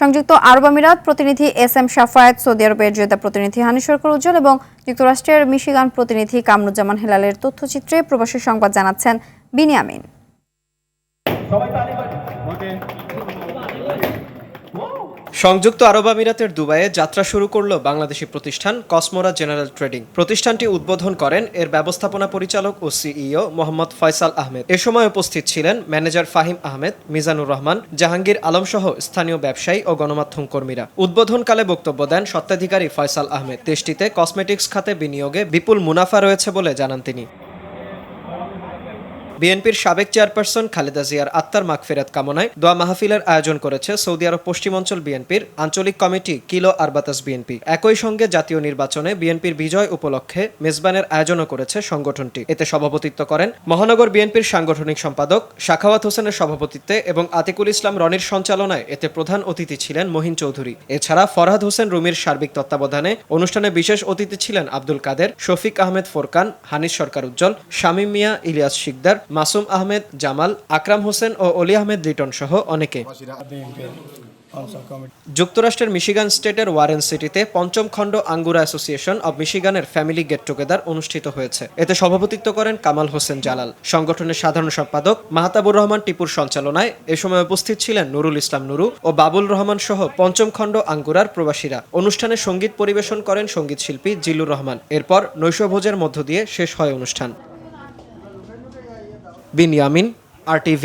সংযুক্ত আরব আমিরাত প্রতিনিধি এস.এম. শাফায়েত, সৌদি আরবের জেদ্দা প্রতিনিধি হানি সরকার উজ্জ্বল এবং যুক্তরাষ্ট্রের মিশিগান প্রতিনিধি কামরুজ্জামান হেলালের তথ্যচিত্রে প্রবাসী সংবাদ জানাচ্ছেন বিনিয়ামিন। সংযুক্ত আরব আমিরাতের দুবাইয়ে যাত্রা শুরু করল বাংলাদেশি প্রতিষ্ঠান কসমোরা জেনারেল ট্রেডিং। প্রতিষ্ঠানটি উদ্বোধন করেন এর ব্যবস্থাপনা পরিচালক ও সিইও মোহাম্মদ ফয়সাল আহমেদ। এ সময় উপস্থিত ছিলেন ম্যানেজার ফাহিম আহমেদ, মিজানুর রহমান, জাহাঙ্গীর আলম সহ স্থানীয় ব্যবসায়ী ও গণমাধ্যম কর্মীরা। উদ্বোধনকালে বক্তব্য দেন স্বত্বাধিকারী ফয়সাল আহমেদ। দেশটিতে কসমেটিক্স খাতে বিনিয়োগে বিপুল মুনাফা রয়েছে বলে জানান তিনি। বিএনপির সাবেক চেয়ারপারসন খালেদা জিয়ার আত্মার মাগফিরাত কামনায় দোয়া মাহফিলের আয়োজন করেছে সৌদি আরব পশ্চিমাঞ্চল বিএনপির আঞ্চলিক কমিটি কিলো আরবাতাস বিএনপি। একই সঙ্গে জাতীয় নির্বাচনে বিএনপির বিজয় উপলক্ষে মেজবানের আয়োজনও করেছে সংগঠনটি। এতে সভাপতিত্ব করেন মহানগর বিএনপির সাংগঠনিক সম্পাদক সাখাওয়াত হোসেনের সভাপতিত্বে এবং আতিকুল ইসলাম রনির সঞ্চালনায়। এতে প্রধান অতিথি ছিলেন মহিন চৌধুরী। এছাড়া ফরহাদ হোসেন রুমির সার্বিক তত্ত্বাবধানে অনুষ্ঠানে বিশেষ অতিথি ছিলেন আব্দুল কাদের, শফিক আহমেদ ফোরকান, হানিস সরকার উজ্জ্বল, শামীম মিয়া, ইলিয়াস শিকদার, মাসুম আহমেদ, জামাল, আকরাম হোসেন ও অলি আহমেদ লিটন সহ অনেকে। যুক্তরাষ্ট্রের মিশিগান স্টেটের ওয়ারেন সিটিতে পঞ্চম খণ্ড আঙ্গুরা অ্যাসোসিয়েশন অব মিশিগানের ফ্যামিলি গেট টুগেদার অনুষ্ঠিত হয়েছে। এতে সভাপতিত্ব করেন কামাল হোসেন জালাল। সংগঠনের সাধারণ সম্পাদক মাহতাবুর রহমান টিপুর সঞ্চালনায় এ সময় উপস্থিত ছিলেন নুরুল ইসলাম নুরু ও বাবুল রহমান সহ পঞ্চম খণ্ড আঙ্গুরার প্রবাসীরা। অনুষ্ঠানে সঙ্গীত পরিবেশন করেন সঙ্গীত শিল্পী জিল্লুর রহমান। এরপর নৈশভোজের মধ্য দিয়ে শেষ হয় অনুষ্ঠান। বিনিয়ামিন, RTV।